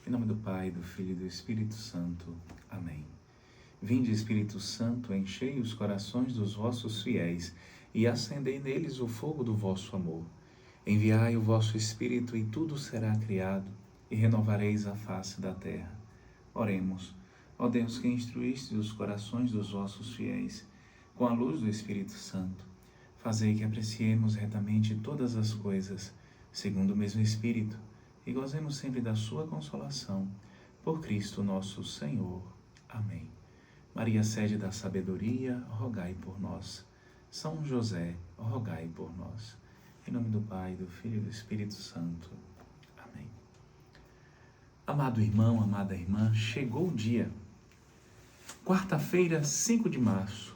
Em nome do Pai, do Filho e do Espírito Santo. Amém. Vinde, Espírito Santo, enchei os corações dos vossos fiéis e acendei neles o fogo do vosso amor. Enviai o vosso Espírito e tudo será criado e renovareis a face da terra. Oremos. Ó Deus, que instruíste os corações dos vossos fiéis com a luz do Espírito Santo, fazei que apreciemos retamente todas as coisas, segundo o mesmo Espírito, e gozemos sempre da sua consolação. Por Cristo nosso Senhor. Amém. Maria, sede da sabedoria, rogai por nós. São José, rogai por nós. Em nome do Pai, do Filho e do Espírito Santo. Amém. Amado irmão, amada irmã, chegou o dia. Quarta-feira, 5 de março,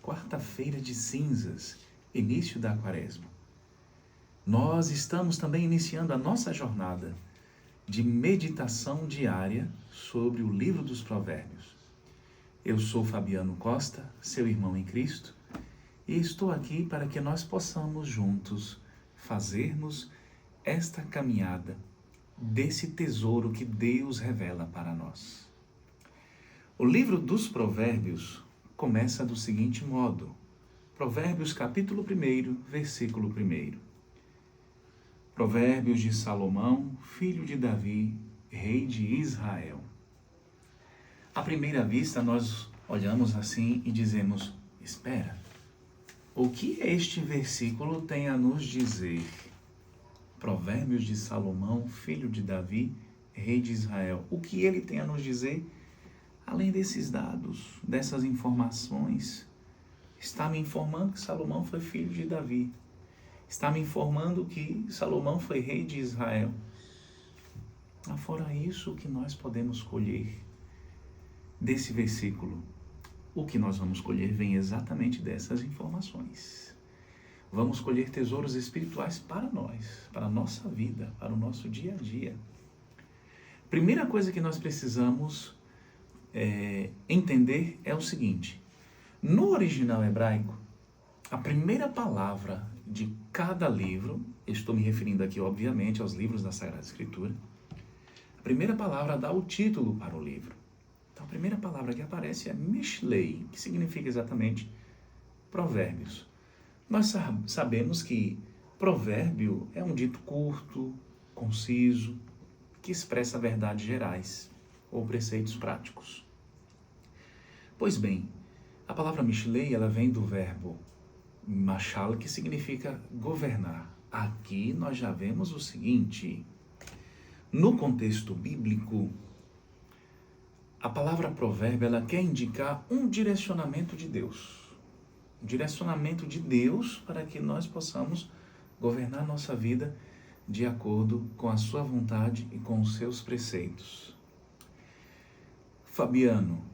quarta-feira de cinzas, início da Quaresma. Nós estamos também iniciando a nossa jornada de meditação diária sobre o livro dos Provérbios. Eu sou Fabiano Costa, seu irmão em Cristo, e estou aqui para que nós possamos juntos fazermos esta caminhada desse tesouro que Deus revela para nós. O livro dos Provérbios começa do seguinte modo: Provérbios capítulo 1, versículo 1. Provérbios de Salomão, filho de Davi, rei de Israel. À primeira vista, nós olhamos assim e dizemos: espera, o que este versículo tem a nos dizer? Provérbios de Salomão, filho de Davi, rei de Israel. O que ele tem a nos dizer? Além desses dados, dessas informações, está me informando que Salomão foi filho de Davi. Está me informando que Salomão foi rei de Israel. Fora isso, o que nós podemos colher desse versículo? O que nós vamos colher vem exatamente dessas informações. Vamos colher tesouros espirituais para nós, para a nossa vida, para o nosso dia a dia. Primeira coisa que nós precisamos entender é o seguinte: no original hebraico, a primeira palavra de cada livro, estou me referindo aqui obviamente aos livros da Sagrada Escritura, a primeira palavra dá o título para o livro. Então a primeira palavra que aparece é Mishlei, que significa exatamente provérbios. Nós sabemos que provérbio é um dito curto, conciso, que expressa verdades gerais ou preceitos práticos. Pois bem, a palavra Mishlei, ela vem do verbo machal, que significa governar. Aqui nós já vemos o seguinte: no contexto bíblico, a palavra provérbio, ela quer indicar um direcionamento de Deus. Um direcionamento de Deus para que nós possamos governar nossa vida de acordo com a sua vontade e com os seus preceitos. Fabiano,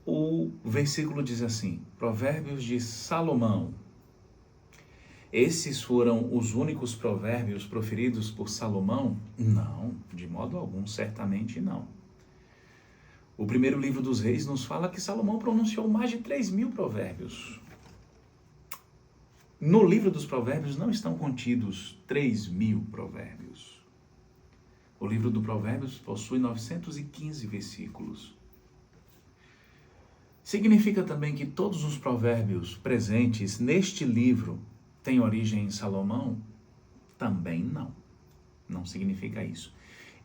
o versículo diz assim: Provérbios de Salomão. Esses foram os únicos provérbios proferidos por Salomão? Não, de modo algum, certamente não. O primeiro livro dos Reis nos fala que Salomão pronunciou mais de 3.000 provérbios. No livro dos Provérbios não estão contidos 3.000 provérbios. O livro dos Provérbios possui 915 versículos. Significa também que todos os provérbios presentes neste livro têm origem em Salomão? Também não. Não significa isso.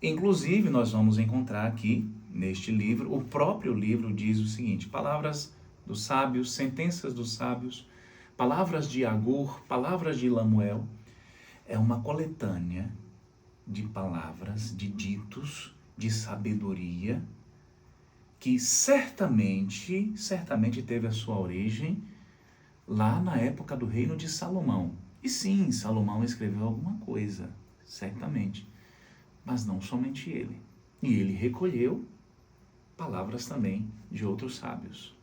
Inclusive, nós vamos encontrar aqui, neste livro, o próprio livro diz o seguinte: palavras dos sábios, sentenças dos sábios, palavras de Agur, palavras de Lamuel. É uma coletânea de palavras, de ditos, de sabedoria, que certamente teve a sua origem lá na época do reino de Salomão. E sim, Salomão escreveu alguma coisa, certamente, mas não somente ele. E ele recolheu palavras também de outros sábios.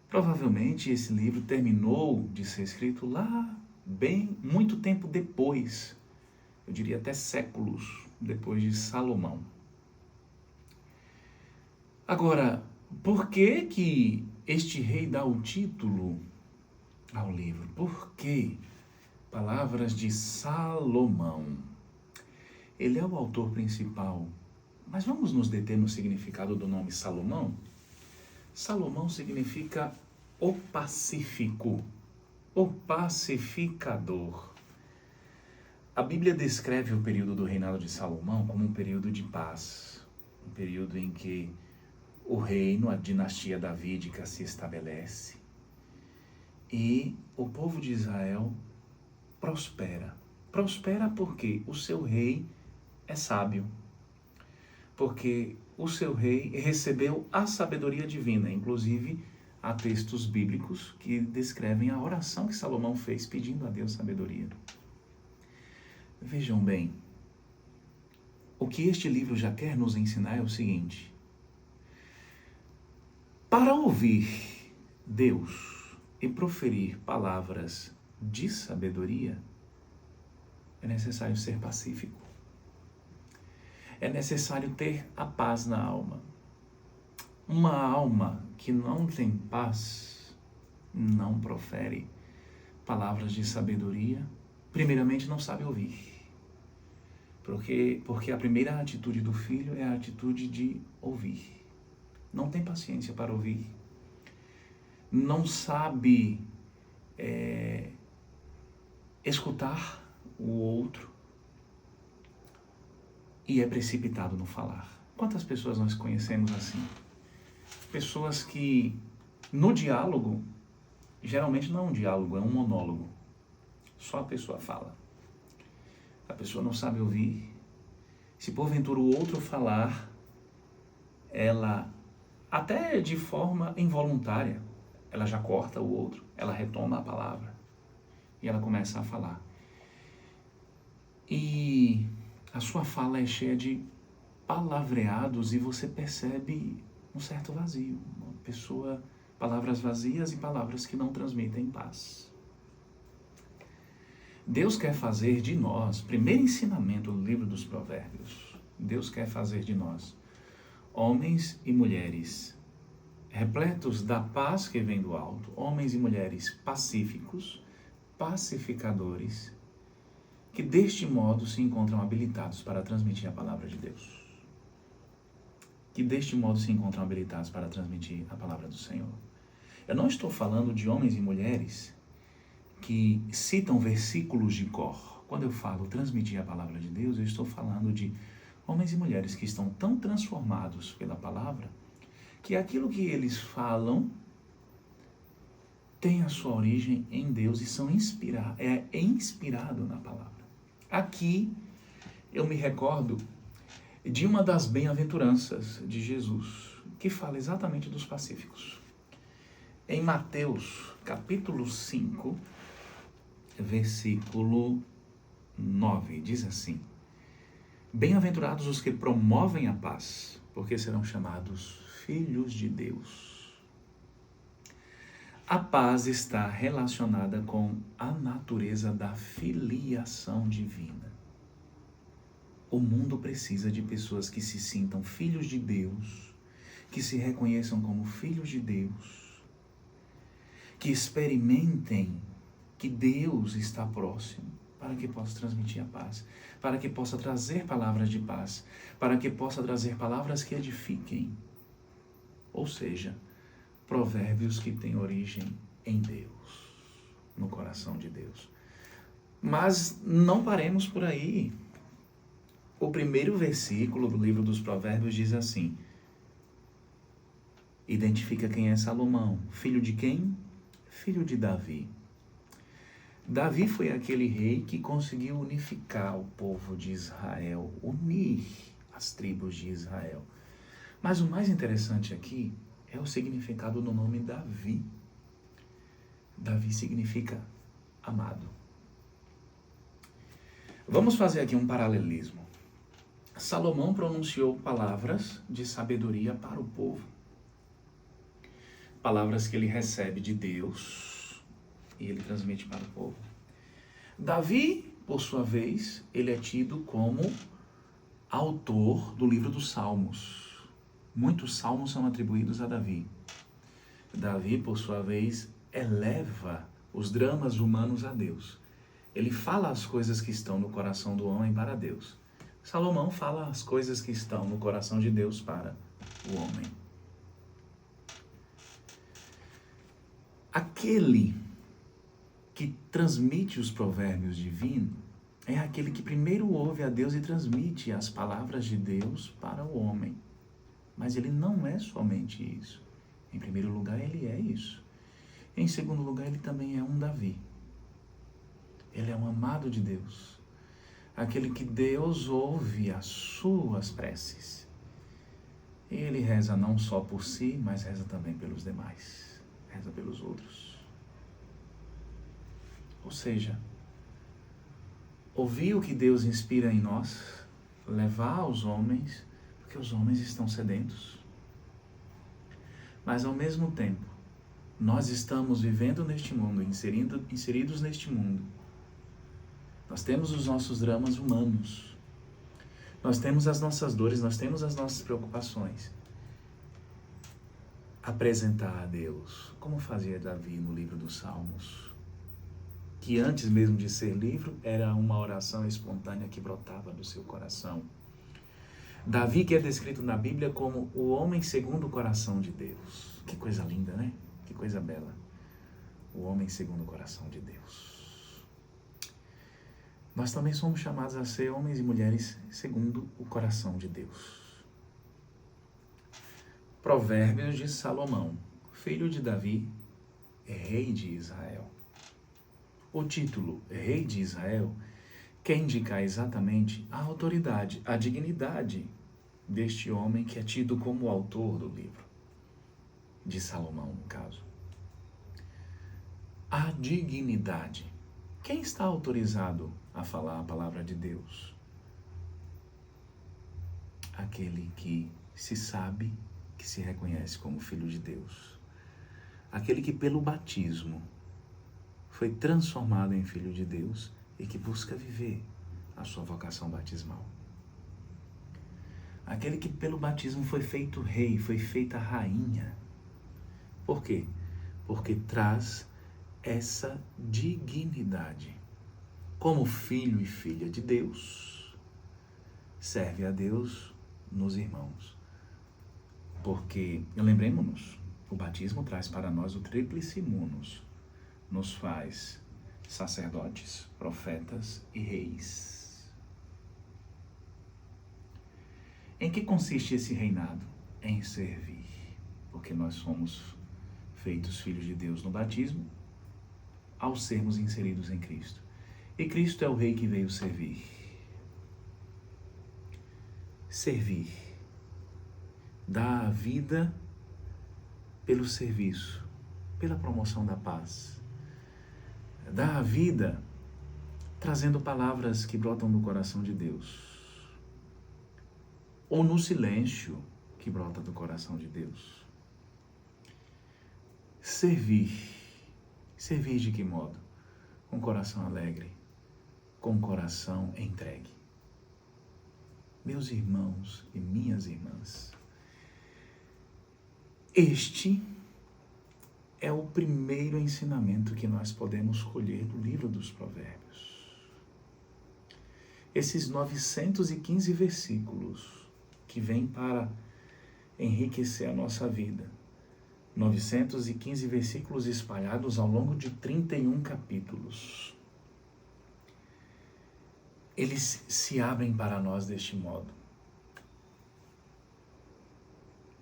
Provavelmente esse livro terminou de ser escrito lá muito tempo depois, eu diria até séculos depois de Salomão. Agora, por que este rei dá o título ao livro? Por que palavras de Salomão? ele é o autor principal. Mas vamos nos deter no significado do nome Salomão? Salomão significa o pacífico, o pacificador. A Bíblia descreve o período do reinado de Salomão como um período de paz, um período em que o reino, a dinastia davídica se estabelece e o povo de Israel prospera. Prospera porque o seu rei é sábio, porque o seu rei recebeu a sabedoria divina. Inclusive, há textos bíblicos que descrevem a oração que Salomão fez pedindo a Deus sabedoria. Vejam bem, o que este livro já quer nos ensinar é o seguinte: para ouvir Deus e proferir palavras de sabedoria, é necessário ser pacífico. É necessário ter a paz na alma. Uma alma que não tem paz não profere palavras de sabedoria. Primeiramente, não sabe ouvir. Porque a primeira atitude do filho é a atitude de ouvir. Não tem paciência para ouvir. Não sabe escutar o outro. E é precipitado no falar. Quantas pessoas nós conhecemos assim? Pessoas que no diálogo, geralmente não é um diálogo, é um monólogo. Só a pessoa fala. A pessoa não sabe ouvir. Se porventura o outro falar, ela, até de forma involuntária, ela já corta o outro, ela retoma a palavra e ela começa a falar. E a sua fala é cheia de palavreados e você percebe um certo vazio. Uma pessoa, palavras vazias e palavras que não transmitem paz. Deus quer fazer de nós, primeiro ensinamento do livro dos Provérbios, Deus quer fazer de nós homens e mulheres repletos da paz que vem do alto, homens e mulheres pacíficos, pacificadores, que deste modo se encontram habilitados para transmitir a palavra de Deus. Que deste modo se encontram habilitados para transmitir a palavra do Senhor. Eu não estou falando de homens e mulheres que citam versículos de cor. Quando eu falo transmitir a palavra de Deus, eu estou falando de homens e mulheres que estão tão transformados pela palavra, que aquilo que eles falam tem a sua origem em Deus e é inspirado na palavra. Aqui eu me recordo de uma das bem-aventuranças de Jesus, que fala exatamente dos pacíficos. Em Mateus, capítulo 5, versículo 9, diz assim: bem-aventurados os que promovem a paz, porque serão chamados filhos de Deus. A paz está relacionada com a natureza da filiação divina. O mundo precisa de pessoas que se sintam filhos de Deus, que se reconheçam como filhos de Deus, que experimentem que Deus está próximo, para que possa transmitir a paz, para que possa trazer palavras de paz, para que possa trazer palavras que edifiquem. Ou seja, provérbios que têm origem em Deus, no coração de Deus. Mas não paremos por aí. O primeiro versículo do livro dos Provérbios diz assim: identifica quem é Salomão. Filho de quem? Filho de Davi. Davi foi aquele rei que conseguiu unificar o povo de Israel, unir as tribos de Israel. Mas o mais interessante aqui é o significado do nome Davi. Davi significa amado. Vamos fazer aqui um paralelismo. Salomão pronunciou palavras de sabedoria para o povo. Palavras que ele recebe de Deus e ele transmite para o povo. Davi, por sua vez, ele é tido como autor do livro dos Salmos. Muitos salmos são atribuídos a Davi. Davi, por sua vez, eleva os dramas humanos a Deus. Ele fala as coisas que estão no coração do homem para Deus. Salomão fala as coisas que estão no coração de Deus para o homem. Aquele que transmite os provérbios divinos é aquele que primeiro ouve a Deus e transmite as palavras de Deus para o homem. Mas ele não é somente isso. Em primeiro lugar, ele é isso. Em segundo lugar, ele também é um Davi. Ele é um amado de Deus. Aquele que Deus ouve as suas preces. Ele reza não só por si, mas reza também pelos demais. Reza pelos outros. Ou seja, ouvir o que Deus inspira em nós, levar aos homens, porque os homens estão sedentos. Mas ao mesmo tempo, nós estamos vivendo neste mundo, inseridos neste mundo. Nós temos os nossos dramas humanos. Nós temos as nossas dores, nós temos as nossas preocupações. Apresentar a Deus, como fazia Davi no livro dos Salmos, que antes mesmo de ser livro, era uma oração espontânea que brotava do seu coração. Davi, que é descrito na Bíblia como o homem segundo o coração de Deus. Que coisa linda, né? Que coisa bela. O homem segundo o coração de Deus. Nós também somos chamados a ser homens e mulheres segundo o coração de Deus. Provérbios de Salomão, filho de Davi, rei de Israel. O título Rei de Israel quer indicar exatamente a autoridade, a dignidade deste homem que é tido como o autor do livro, de Salomão, no caso. A dignidade. Quem está autorizado a falar a palavra de Deus? Aquele que se sabe, que se reconhece como filho de Deus. Aquele que pelo batismo foi transformado em filho de Deus e que busca viver a sua vocação batismal. Aquele que pelo batismo foi feito rei, foi feita rainha. Por quê? Porque traz essa dignidade. Como filho e filha de Deus, serve a Deus nos irmãos. Porque, lembremos-nos, o batismo traz para nós o tríplice munus, nos faz sacerdotes, profetas e reis. Em que consiste esse reinado? Em servir, porque nós somos feitos filhos de Deus no batismo, ao sermos inseridos em Cristo. E Cristo é o Rei que veio servir. Servir. Dar a vida pelo serviço, pela promoção da paz. Dar a vida trazendo palavras que brotam do coração de Deus. Ou no silêncio que brota do coração de Deus. Servir. Servir de que modo? Com coração alegre, com coração entregue. Meus irmãos e minhas irmãs, este é o primeiro ensinamento que nós podemos colher do livro dos Provérbios. Esses 915 versículos que vêm para enriquecer a nossa vida. 915 versículos espalhados ao longo de 31 capítulos. Eles se abrem para nós deste modo.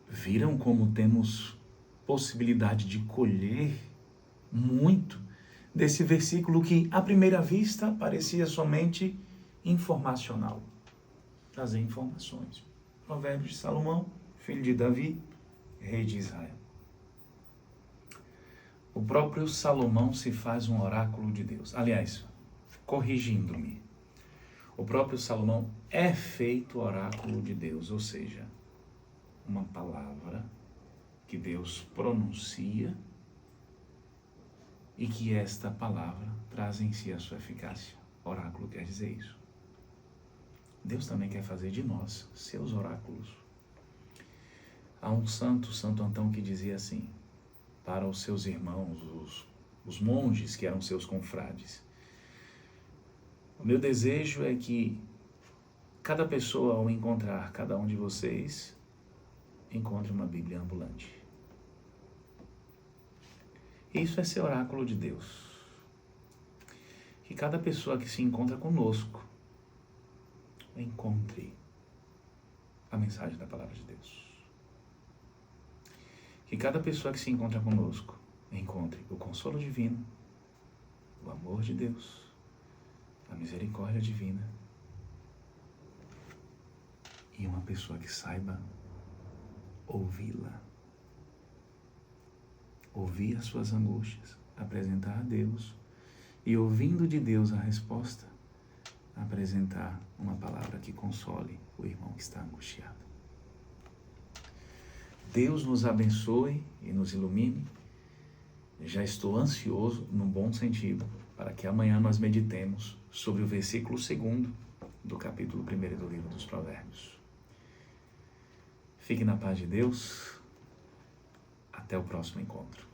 Viram como temos possibilidade de colher muito desse versículo que, à primeira vista, parecia somente informacional. Trazer informações. Provérbios de Salomão, filho de Davi, rei de Israel. O próprio Salomão se faz um oráculo de Deus. Aliás, corrigindo-me, o próprio Salomão é feito oráculo de Deus, ou seja, uma palavra que Deus pronuncia e que esta palavra traz em si a sua eficácia. Oráculo quer dizer isso. Deus também quer fazer de nós seus oráculos. Há um santo, Santo Antão, que dizia assim, para os seus irmãos, os monges que eram seus confrades: o meu desejo é que cada pessoa, ao encontrar cada um de vocês, encontre uma Bíblia ambulante. Isso é ser oráculo de Deus. Que cada pessoa que se encontra conosco encontre a mensagem da palavra de Deus. Que cada pessoa que se encontra conosco encontre o consolo divino, o amor de Deus, a misericórdia divina e uma pessoa que saiba ouvi-la. Ouvir as suas angústias, apresentar a Deus e, ouvindo de Deus a resposta, apresentar uma palavra que console o irmão que está angustiado. Deus nos abençoe e nos ilumine. Já estou ansioso, no bom sentido, para que amanhã nós meditemos sobre o versículo 2º do capítulo 1 do livro dos Provérbios. Fique na paz de Deus. Até o próximo encontro.